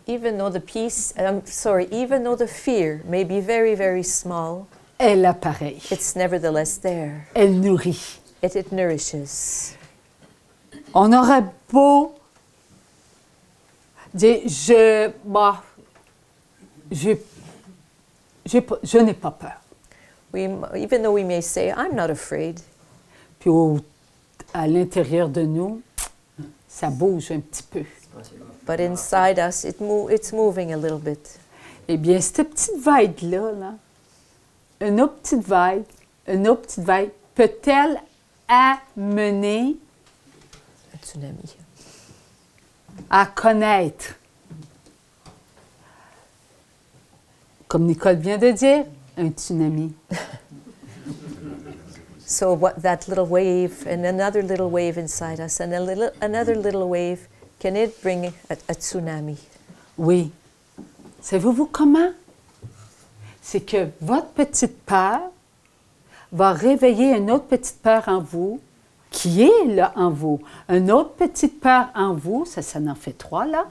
Even though the peace, even though the fear may be very, very small, elle apparaît. it's nevertheless there. Elle nourrit. It nourishes. On aurait beau dire, je n'ai pas peur. Even though we may say, I'm not afraid. Puis à l'intérieur de nous, ça bouge un petit peu. But inside us, it's moving a little bit. Eh bien, cette petite vague-là, là, une autre petite vague, peut-elle amener Un tsunami. à connaître, comme Nicole vient de dire, un tsunami. So that little wave and another little wave inside us and another little wave, can it bring a tsunami? Oui. Savez-vous comment? C'est que votre petite peur va réveiller une autre petite peur en vous, qui est là en vous. Une autre petite peur en vous, ça en fait 3 là.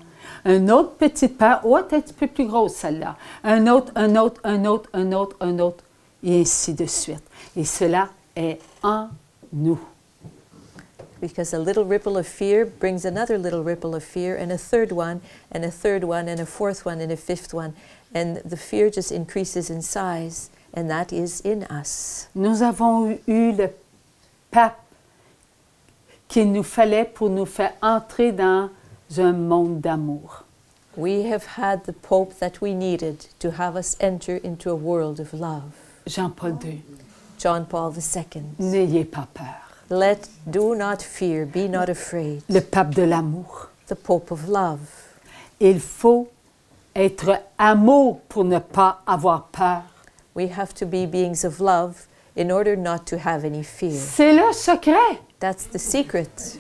Une autre petite peur, un petit peu plus grosse celle-là. Un autre, et ainsi de suite. Et cela est en nous. Because a little ripple of fear brings another little ripple of fear, and a third one, and a third one, and a fourth one, and a fifth one. And the fear just increases in size, and that is in us. Nous avons eu le pape qu'il nous fallait pour nous faire entrer dans un monde d'amour. We have had the Pope that we needed to have us enter into a world of love. Jean-Paul II. John Paul II. N'ayez pas peur. Do not fear, be not afraid. Le pape de l'amour. The Pope of love. Il faut être amour pour ne pas avoir peur. We have to be beings of love in order not to have any fear. C'est le secret. That's the secret.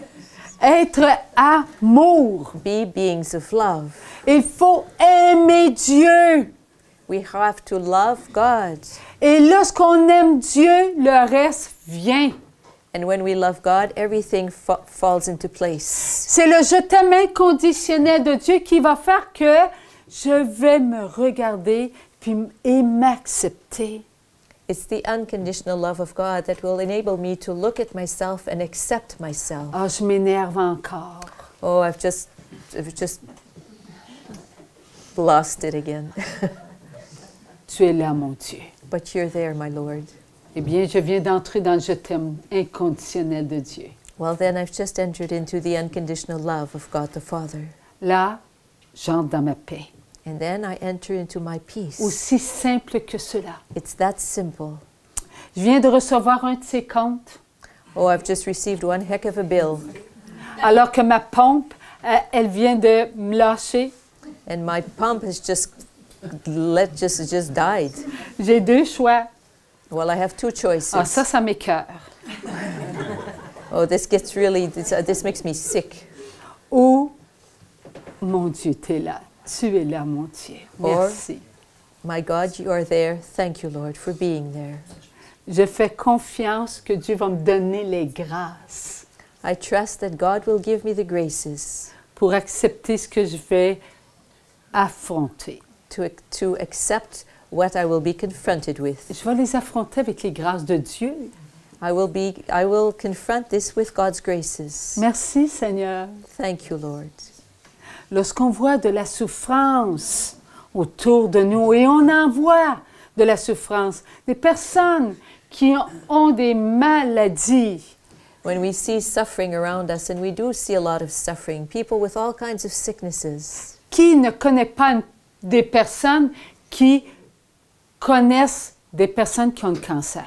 Être amour. Be beings of love. Il faut aimer Dieu. We have to love God. Et lorsqu'on aime Dieu, le reste vient. And when we love God, everything falls into place. C'est le je t'aime inconditionnel de Dieu qui va faire que je vais me regarder et m'accepter. It's the unconditional love of God that will enable me to look at myself and accept myself. Ah, je m'énerve encore. Oh, I've just lost it again. Tu es là, mon Dieu. But you're there, my Lord. Eh bien, je viens d'entrer dans le je t'aime inconditionnel de Dieu. Well, then I've just entered into the unconditional love of God the Father. Là, j'entre dans ma paix. And then I enter into my peace. Aussi simple que cela. It's that simple. Je viens de recevoir un de ces comptes. Oh, I've just received one heck of a bill. Alors que ma pompe, elle vient de me lâcher. And my pump has just died. J'ai 2 choix. Well, I have 2 choices. Ah, ça m'écoeure. Oh, this makes me sick. Ou, mon Dieu, tu es là. Tu es là, mon Dieu. Merci. Or, my God, you are there. Thank you, Lord, for being there. Je fais confiance que Dieu va me donner les grâces. I trust that God will give me the graces. Pour accepter ce que je vais affronter. To accept what I will be confronted with. Je vais les affronter avec les grâces de Dieu. I will confront this with God's graces. Merci, Seigneur. Thank you, Lord. Lorsqu'on voit de la souffrance autour de nous, et on en voit de la souffrance, des personnes qui ont des maladies. When we see suffering around us, and we do see a lot of suffering, people with all kinds of sicknesses. Qui ne connaît pas des personnes qui connaissent des personnes qui ont le cancer?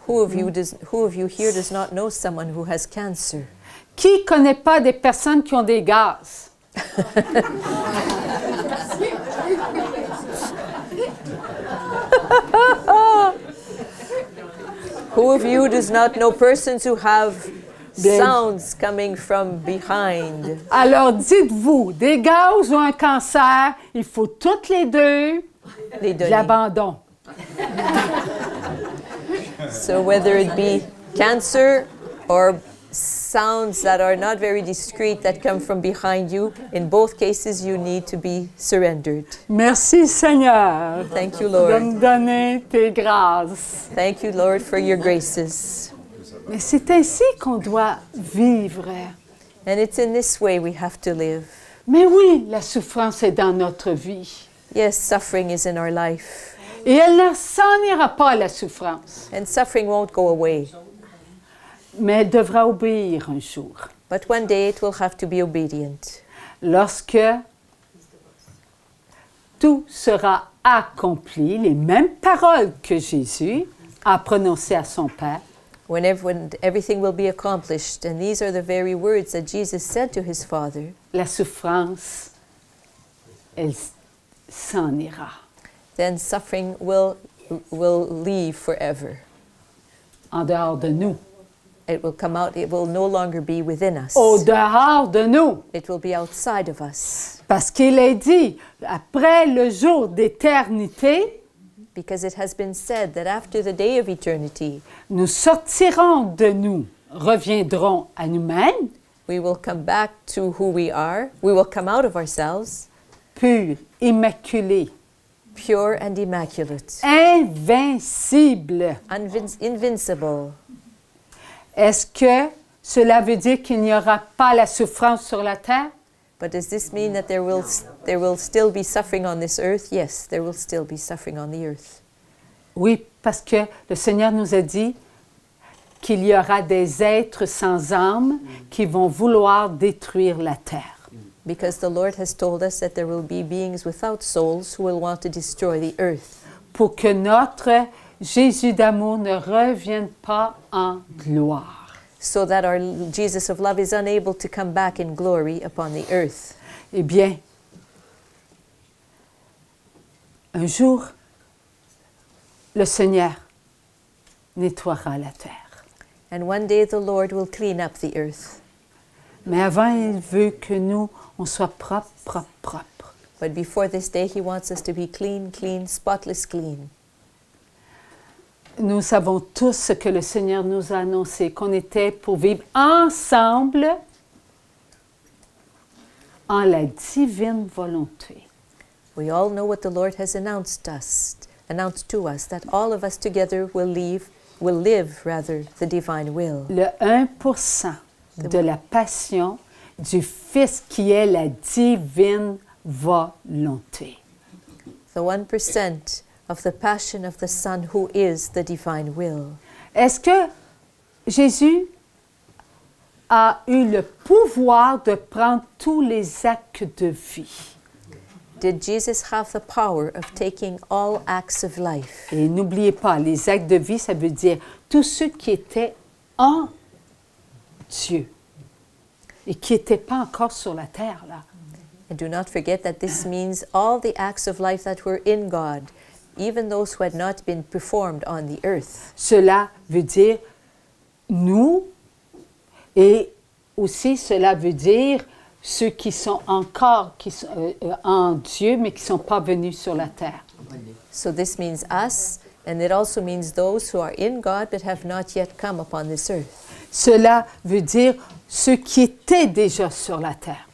Who of you here does not know someone who has cancer? Qui connaît pas des personnes qui ont des gaz? Who of you does not know persons who have sounds coming from behind? Alors dites-vous, des gaz ou un cancer, il faut toutes les deux de l'abandon. So whether it be cancer or sounds that are not very discreet that come from behind you. In both cases, you need to be surrendered. Merci Seigneur. Thank you, De Lord. me donner tes grâces. Thank you, Lord, for your graces. Mais c'est ainsi qu'on doit vivre. And it's in this way we have to live. Mais oui, la souffrance est dans notre vie. Yes, suffering is in our life. Et elle ne s'en ira pas, la souffrance. And suffering won't go away. Mais elle devra obéir un jour. But one day it will have to be obedient. Lorsque tout sera accompli, les mêmes paroles que Jésus a prononcées à son Père, When everything will be accomplished, and these are the very words that Jesus said to his Father, la souffrance, elle s'en ira. then suffering will leave forever. En dehors de nous. It will come out, it will no longer be within us. Au dehors de nous. It will be outside of us. Parce qu'il est dit, après le jour d'éternité, Because it has been said that after the day of eternity, nous sortirons de nous, reviendrons à nous-mêmes, we will come back to who we are. We will come out of ourselves, purs, immaculés, pure and immaculate, invincibles. invincible. Est-ce que cela veut dire qu'il n'y aura pas la souffrance sur la terre? But does this mean that there will still be suffering on this earth? Yes, there will still be suffering on the earth. Oui, parce que le Seigneur nous a dit qu'il y aura des êtres sans âme qui vont vouloir détruire la terre. Because the Lord has told us that there will be beings without souls who will want to destroy the earth. Pour que notre Jésus d'amour ne revienne pas en gloire. So that our Jesus of love is unable to come back in glory upon the earth. Eh bien, un jour, le Seigneur nettoiera la terre. And one day the Lord will clean up the earth. Mais avant, il veut que nous, on soit propres, propres, propres. But before this day, He wants us to be clean, clean, spotless clean. Nous savons tous ce que le Seigneur nous a annoncé, qu'on était pour vivre ensemble en la divine volonté. We all know what the Lord has announced to us, that all of us together will live the divine will. Le 1% de la passion du Fils qui est la divine volonté. The 1% of the passion of the Son who is the divine will. Est-ce que Jésus a eu le pouvoir de prendre tous les actes de vie? Did Jesus have the power of taking all acts of life? Et n'oubliez pas, les actes de vie, ça veut dire tous ceux qui étaient en Dieu et qui n'étaient pas encore sur la terre, là. And do not forget that this means all the acts of life that were in God, even those who had not been performed on the earth. Cela veut dire nous, et aussi cela veut dire ceux qui sont encore en Dieu, mais qui ne sont pas venus sur la terre. So this means us, and it also means those who are in God but have not yet come upon this earth. Cela veut dire ceux qui étaient déjà sur la terre.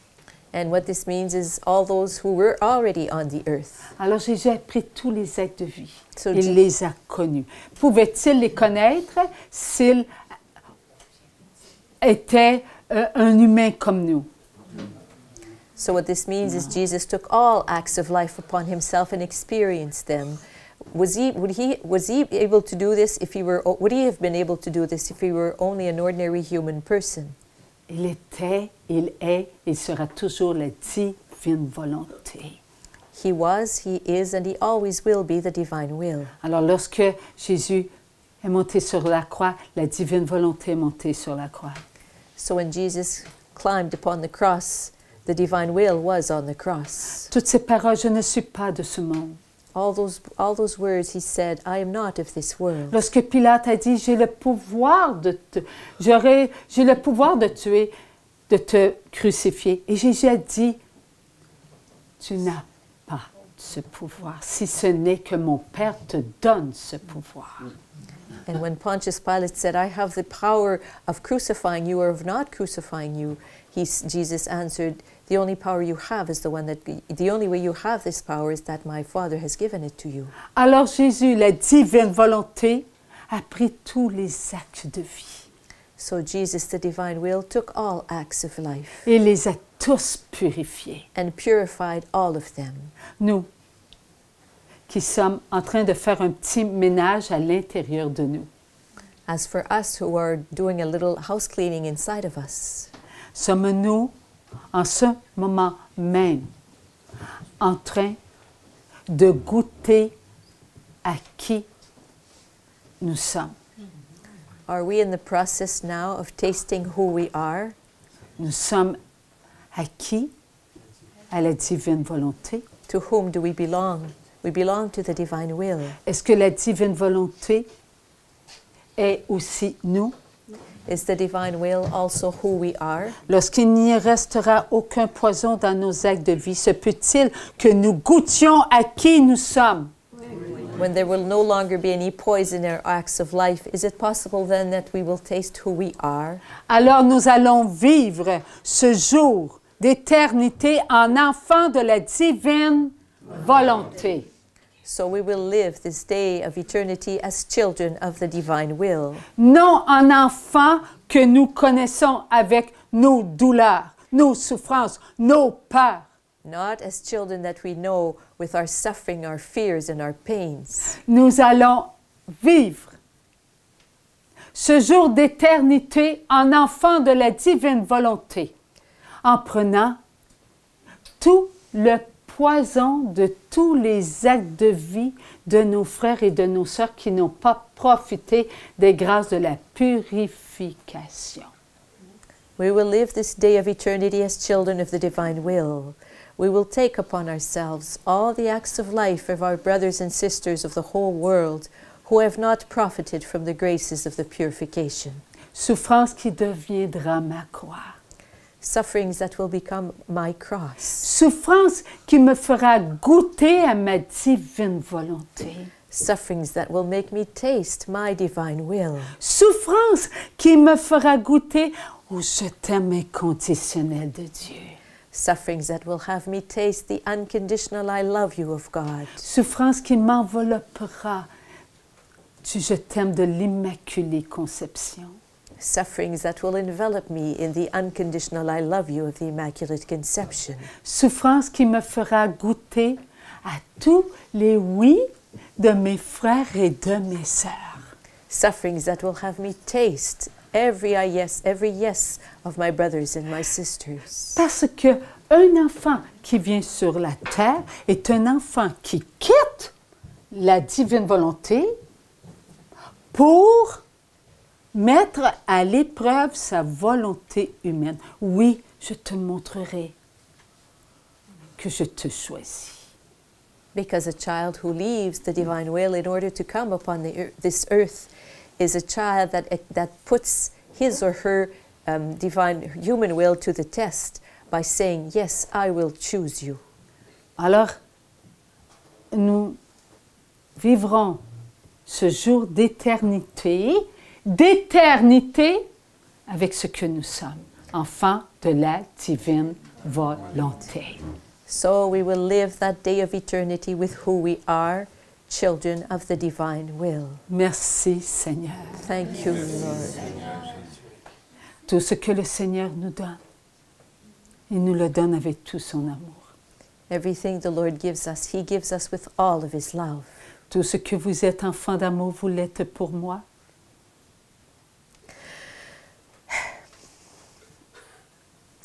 And what this means is all those who were already on the earth. Alors Jésus a pris tous les actes de vie. So Il les a connus. Pouvait-il les connaître s'il était un humain comme nous? So what this means is Jesus took all acts of life upon himself and experienced them. Was he able to do this if he were? Would he have been able to do this if he were only an ordinary human person? Il était, il est, il sera toujours la divine volonté. He was, he is, and he always will be the divine will. Alors lorsque Jésus est monté sur la croix, la divine volonté est montée sur la croix. So when Jesus climbed upon the cross, the divine will was on the cross. Toutes ces paroles, je ne suis pas de ce monde. All those words he said, I am not of this world. Lorsque Pilate a dit, j'ai le pouvoir de tuer, de te crucifier. Et Jésus a dit, tu n'as pas ce pouvoir, si ce n'est que mon Père te donne ce pouvoir. And when Pontius Pilate said, I have the power of crucifying you or of not crucifying you, Jesus answered, the only power you have is the only way you have this power is that my Father has given it to you. Alors Jésus, la divine volonté, a pris tous les actes de vie. So Jesus, the divine will, took all acts of life. Et les a tous purifiés. And purified all of them. Nous, qui sommes en train de faire un petit ménage à l'intérieur de nous. As for us who are doing a little house cleaning inside of us. Sommes-nous, en ce moment même, en train de goûter à qui nous sommes? Are we in the process now of tasting who we are? Nous sommes à qui? À la divine volonté. To whom do we belong? We belong to the divine will. Est-ce que la divine volonté est aussi nous? Is the divine will also who we are? Lorsqu'il n'y restera aucun poison dans nos actes de vie, se peut-il que nous goûtions à qui nous sommes? When there will no longer be any poison in our acts of life, is it possible then that we will taste who we are? Alors nous allons vivre ce jour d'éternité en enfants de la divine volonté. So we will live this day of eternity as children of the divine will. Non en enfants que nous connaissons avec nos douleurs, nos souffrances, nos peurs. Not as children that we know with our suffering, our fears, and our pains. Nous allons vivre ce jour d'éternité en enfants de la divine volonté, en prenant tout le poison de tous les actes de vie de nos frères et de nos sœurs qui n'ont pas profité des grâces de la purification. We will live this day of eternity as children of the divine will. We will take upon ourselves all the acts of life of our brothers and sisters of the whole world who have not profited from the graces of the purification. Souffrance qui deviendra ma croix. Sufferings that will become my cross. Souffrance qui me fera goûter à ma divine volonté. Sufferings that will make me taste my divine will. Souffrance qui me fera goûter au je t'aime inconditionnel de Dieu. Sufferings that will have me taste the unconditional I love you of God. Souffrance qui m'enveloppera du je t'aime de l'Immaculée Conception. Sufferings that will envelop me in the unconditional I love you of the Immaculate Conception. Souffrance qui me fera goûter à tous les oui de mes frères et de mes sœurs. Sufferings that will have me taste every yes of my brothers and my sisters. Parce que un enfant qui vient sur la terre est un enfant qui quitte la divine volonté pour mettre à l'épreuve sa volonté humaine. Oui, je te montrerai que je te choisis. Because a child who leaves the divine will in order to come upon this earth is a child that puts his or her divine human will to the test by saying, yes, I will choose you. Alors, nous vivrons ce jour d'éternité avec ce que nous sommes, enfants de la divine volonté. So we will live that day of eternity with who we are, children of the divine will. Merci Seigneur. Thank you, Lord. Tout ce que le Seigneur nous donne, il nous le donne avec tout son amour. Everything the Lord gives us, He gives us with all of His love. Tout ce que vous êtes, enfants d'amour, vous l'êtes pour moi.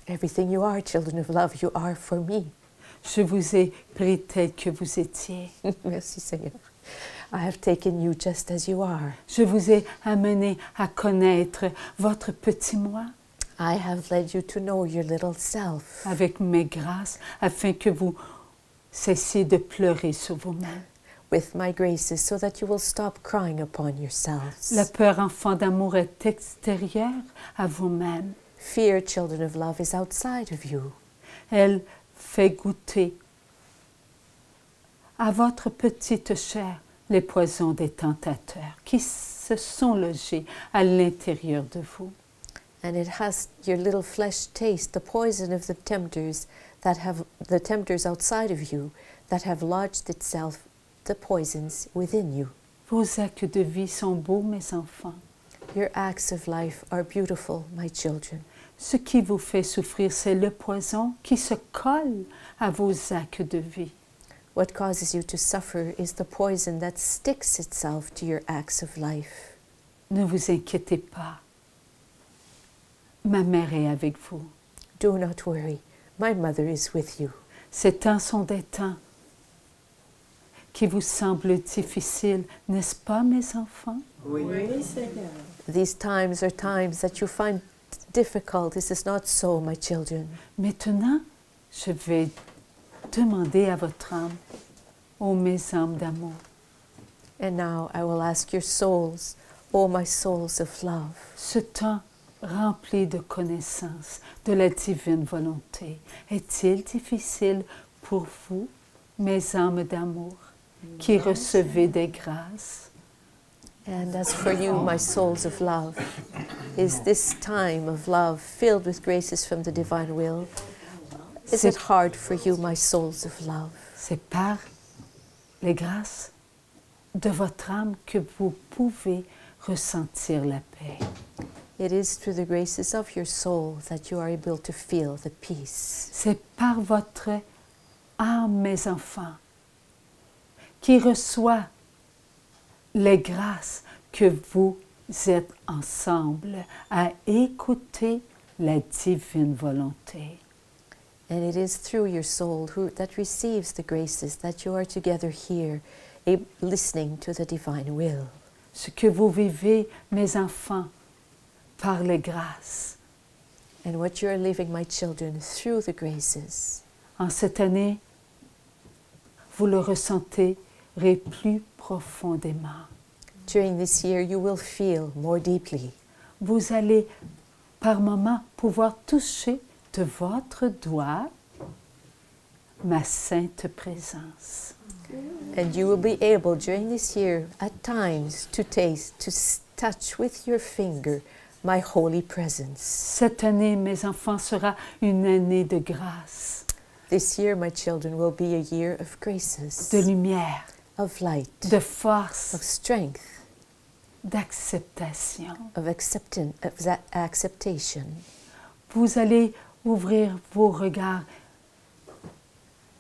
Everything you are, children of love, you are for me. Je vous ai pris tel que vous étiez. Merci Seigneur. I have taken you just as you are. Je vous ai amené à connaître votre petit moi. I have led you to know your little self. Avec mes grâces, afin que vous cessiez de pleurer sur vous-même. With my graces, so that you will stop crying upon yourselves. La peur, enfant d'amour, est extérieure à vous-même. Fear, children of love, is outside of you. Elle fait goûter à votre petite chair les poisons des tentateurs qui se sont logés à l'intérieur de vous. And it has your little flesh taste the poison of the tempters outside of you that have lodged itself, the poisons within you. Vos actes de vie sont beaux, mes enfants. Your acts of life are beautiful, my children. Ce qui vous fait souffrir, c'est le poison qui se colle à vos actes de vie. What causes you to suffer is the poison that sticks itself to your acts of life. Ne vous inquiétez pas. Ma mère est avec vous. Do not worry. My mother is with you. Ces temps sont des temps qui vous semblent difficiles, n'est-ce pas, mes enfants? Oui, Seigneur. These times are times that you find difficult. Is this not so, my children? Maintenant, je vais demander à votre âme, ô mes âmes d'amour, And now I will ask your souls, O my souls of love, ce temps rempli de connaissances de la divine volonté, est-il difficile pour vous, mes âmes d'amour, qui recevez des grâces? and as for you, my souls of love, is this time of love filled with graces from the divine will? Is it hard for you, my souls of love? C'est par les grâces de votre âme que vous pouvez ressentir la paix. It is through the graces of your soul that you are able to feel the peace. C'est par votre âme, mes enfants, qui reçoit les grâces que vous êtes ensemble à écouter la divine volonté. And it is through your soul that receives the graces that you are together here, listening to the divine will. Ce que vous vivez, mes enfants, par les grâces. And what you are living, my children, through the graces. En cette année, vous le ressentirez plus profondément. During this year, you will feel more deeply. Vous allez par moments pouvoir toucher de votre doigt ma sainte présence. And you will be able, during this year, at times, to taste, to touch with your finger my holy presence. Cette année, mes enfants, sera une année de grâce, This year, my children, will be a year of graces, de lumière, of light, de force, of strength, d'acceptation. of acceptation. Vous allez ouvrir vos regards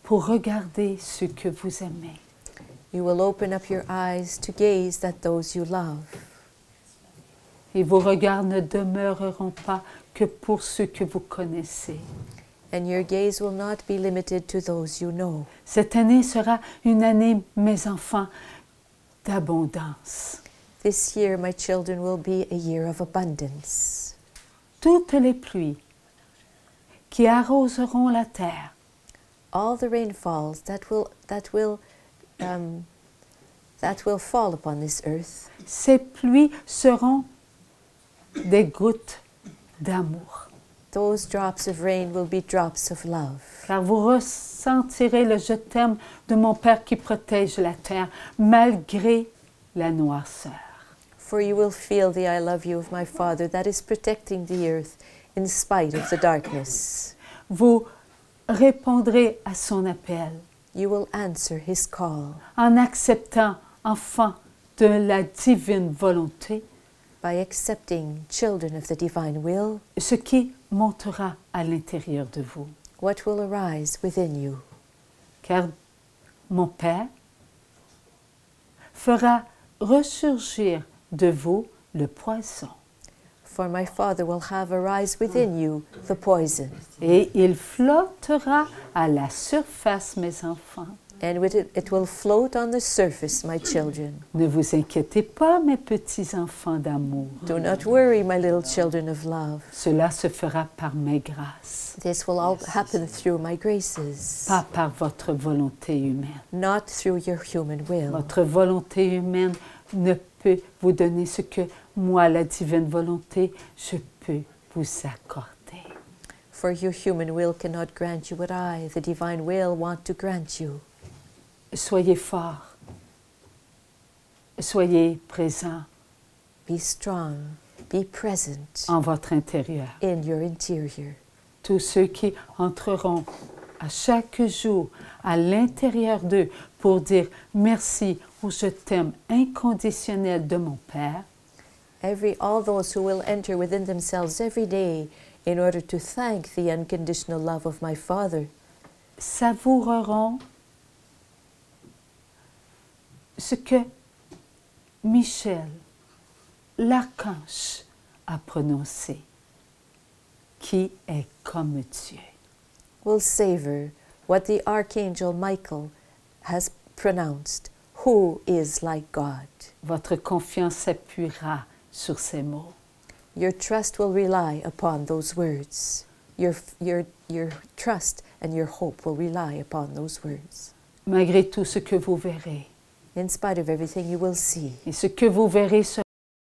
pour regarder ceux que vous aimez. You will open up your eyes to gaze at those you love. Et vos regards ne demeureront pas que pour ceux que vous connaissez. And your gaze will not be limited to those you know. Cette année sera une année, mes enfants, d'abondance. This year, my children, will be a year of abundance. Toutes les pluies qui arroseront la terre, All the rainfalls that will fall upon this earth, ces pluies seront des gouttes d'amour. those drops of rain will be drops of love. Car vous ressentirez le je t'aime de mon Père qui protège la terre malgré la noirceur. For you will feel the I love you of my Father that is protecting the earth in spite of the darkness. Vous répondrez à son appel You will answer his call en acceptant, enfant de la divine volonté, by accepting, children of the divine will, ce qui montera à l'intérieur de vous. what will arise within you. Car mon Père fera ressurgir de vous le poison. For my Father will have arise within you the poison, Et il flottera à la surface, mes enfants. and with it will float on the surface, my children. Ne vous inquiétez pas, mes petits enfants d'amour. Do not worry, my little children of love. Cela se fera par mes grâces, This will all happen through my graces, pas par votre volonté humaine. not through your human will. Votre volonté humaine ne peut vous donner ce que moi, la divine volonté, je peux vous accorder. For your human will cannot grant you what I, the divine will, want to grant you. Soyez forts. Soyez présents. Be strong. Be present En votre intérieur. in your interior. Tous ceux qui entreront à chaque jour à l'intérieur d'eux pour dire merci ou je t'aime inconditionnel de mon Père. All those who will enter within themselves every day in order to thank the unconditional love of my Father. Savoureront ce que Michel, l'archange, a prononcé, qui est comme Dieu. Will savor what the Archangel Michael has pronounced, who is like God. Votre confiance s'appuiera sur ces mots. Your trust will rely upon those words. Your trust and your hope will rely upon those words. Malgré tout ce que vous verrez. In spite of everything you will see. Et ce que vous verrez sera